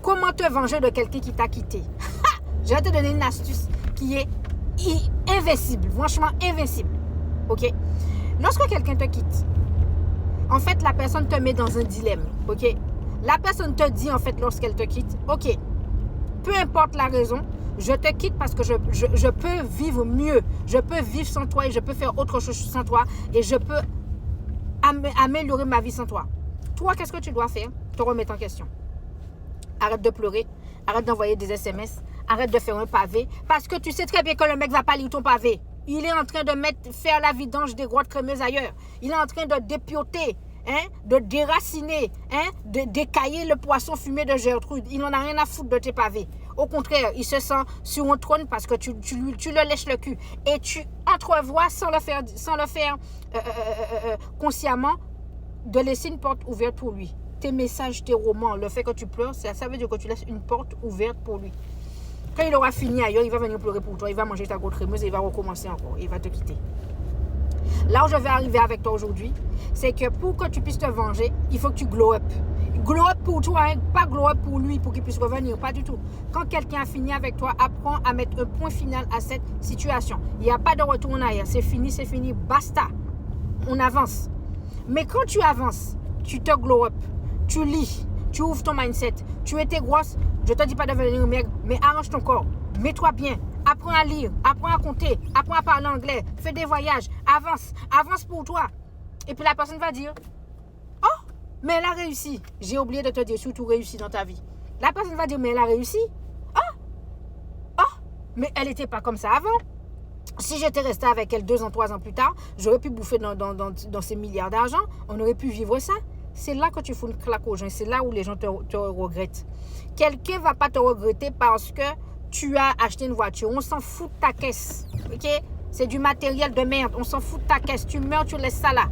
Comment te venger de quelqu'un qui t'a quitté? Je vais te donner une astuce qui est invincible, franchement invincible. Ok? Lorsque quelqu'un te quitte, en fait, la personne te met dans un dilemme. Ok? La personne te dit, en fait, lorsqu'elle te quitte, ok, peu importe la raison, je te quitte parce que je peux vivre mieux. Je peux vivre sans toi et je peux faire autre chose sans toi et je peux améliorer ma vie sans toi. Toi, qu'est-ce que tu dois faire? Te remettre en question. Arrête de pleurer. Arrête d'envoyer des SMS. Arrête de faire un pavé. Parce que tu sais très bien que le mec va pas lire ton pavé. Il est en train de faire la vidange des grottes crémeuses ailleurs. Il est en train de dépioter, de déraciner, d'écailler le poisson fumé de Gertrude. Il n'en a rien à foutre de tes pavés. Au contraire, il se sent sur un trône parce que tu le lèches le cul. Et tu entrevois, sans le faire consciemment, de laisser une porte ouverte pour lui. Tes messages, tes romans, le fait que tu pleures, ça veut dire que tu laisses une porte ouverte pour lui. Quand il aura fini ailleurs, il va venir pleurer pour toi, il va manger ta grotte crémeuse et il va recommencer encore, il va te quitter. Là où je vais arriver avec toi aujourd'hui, c'est que pour que tu puisses te venger, il faut que tu glow up. Glow up pour toi, pas glow up pour lui, pour qu'il puisse revenir, pas du tout. Quand quelqu'un a fini avec toi, apprends à mettre un point final à cette situation. Il n'y a pas de retour en arrière, c'est fini, basta. On avance. Mais quand tu avances, tu te glow up, tu lis, tu ouvres ton mindset, tu étais grosse, je te dis pas de devenir maigre, mais arrange ton corps, mets-toi bien, apprends à lire, apprends à compter, apprends à parler anglais, fais des voyages, avance pour toi. Et puis la personne va dire, oh, mais elle a réussi. J'ai oublié de te dire, surtout réussi dans ta vie. La personne va dire, mais elle a réussi. Oh, mais elle n'était pas comme ça avant. Si j'étais resté avec elle 2 ans, 3 ans plus tard, j'aurais pu bouffer dans ces milliards d'argent. On aurait pu vivre ça. C'est là que tu fous une claque aux gens. C'est là où les gens te regrettent. Quelqu'un ne va pas te regretter parce que tu as acheté une voiture. On s'en fout de ta caisse. Ok? C'est du matériel de merde. On s'en fout de ta caisse. Tu meurs, tu laisses ça là.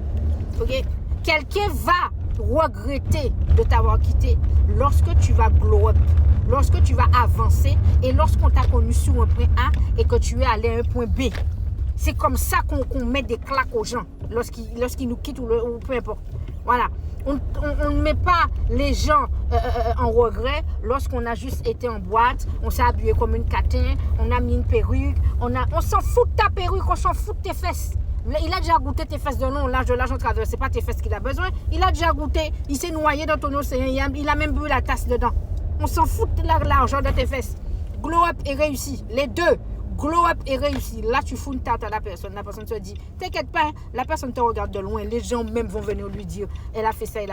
Ok? Quelqu'un va regretter de t'avoir quitté lorsque tu vas glow up, lorsque tu vas avancer et lorsqu'on t'a connu sur un point A et que tu es allé à un point B. C'est comme ça qu'on met des claques aux gens lorsqu'ils nous quittent ou peu importe. Voilà. On ne met pas les gens en regret lorsqu'on a juste été en boîte, on s'est habillé comme une catin, on a mis une perruque, on s'en fout de ta perruque, on s'en fout de tes fesses. Il a déjà goûté tes fesses de long, l'âge de l'argent travers, c'est pas tes fesses qu'il a besoin. Il a déjà goûté, il s'est noyé dans ton océan, il a même bu la tasse dedans. On s'en fout de l'argent de tes fesses. Glow up et réussi, les deux. Glow up et réussi. Là, tu fous une tarte à la personne se dit, t'inquiète pas, la personne te regarde de loin. Les gens même vont venir lui dire, elle a fait ça, elle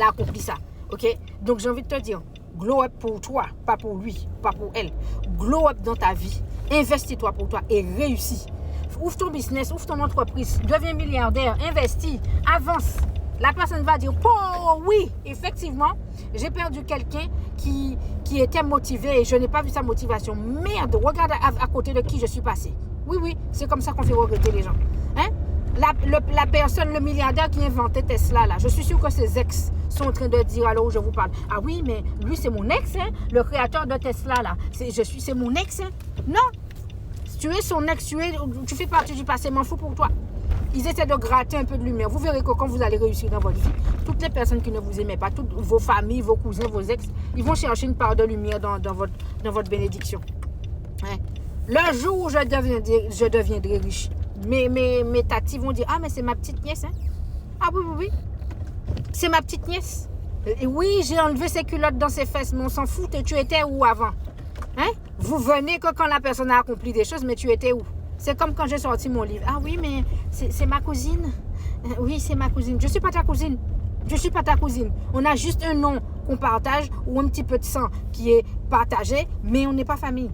a accompli ça. Ok? Donc, j'ai envie de te dire, glow up pour toi, pas pour lui, pas pour elle. Glow up dans ta vie. Investis-toi pour toi et réussis. Ouvre ton business, ouvre ton entreprise, deviens milliardaire, investis, avance. La personne va dire, oh oui, effectivement, j'ai perdu quelqu'un qui était motivé et je n'ai pas vu sa motivation. Merde, regarde à côté de qui je suis passé. Oui, c'est comme ça qu'on fait regretter les gens. La personne, le milliardaire qui inventait Tesla, là, je suis sûre que ses ex sont en train de dire alors où je vous parle. Ah oui, mais lui, c'est mon ex, le créateur de Tesla, là. C'est mon ex, Non, tu es son ex, tu fais partie du passé, m'en fous pour toi. Ils essaient de gratter un peu de lumière. Vous verrez que quand vous allez réussir dans votre vie, toutes les personnes qui ne vous aimaient pas, toutes vos familles, vos cousins, vos ex, ils vont chercher une part de lumière dans votre bénédiction. Le jour où je deviendrai riche, mes tatis vont dire, ah mais c'est ma petite nièce. Ah oui, c'est ma petite nièce. Et oui, j'ai enlevé ses culottes dans ses fesses, mais on s'en fout, tu étais où avant? Vous venez que quand la personne a accompli des choses, mais tu étais où? C'est comme quand j'ai sorti mon livre. Ah oui, mais c'est ma cousine. Oui, c'est ma cousine. Je ne suis pas ta cousine. On a juste un nom qu'on partage ou un petit peu de sang qui est partagé, mais on n'est pas famille.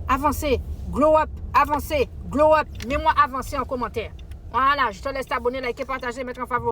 Avancez, glow up, avancez, glow up. Mets-moi avancer en commentaire. Voilà, je te laisse t'abonner, liker, partager, mettre en favori.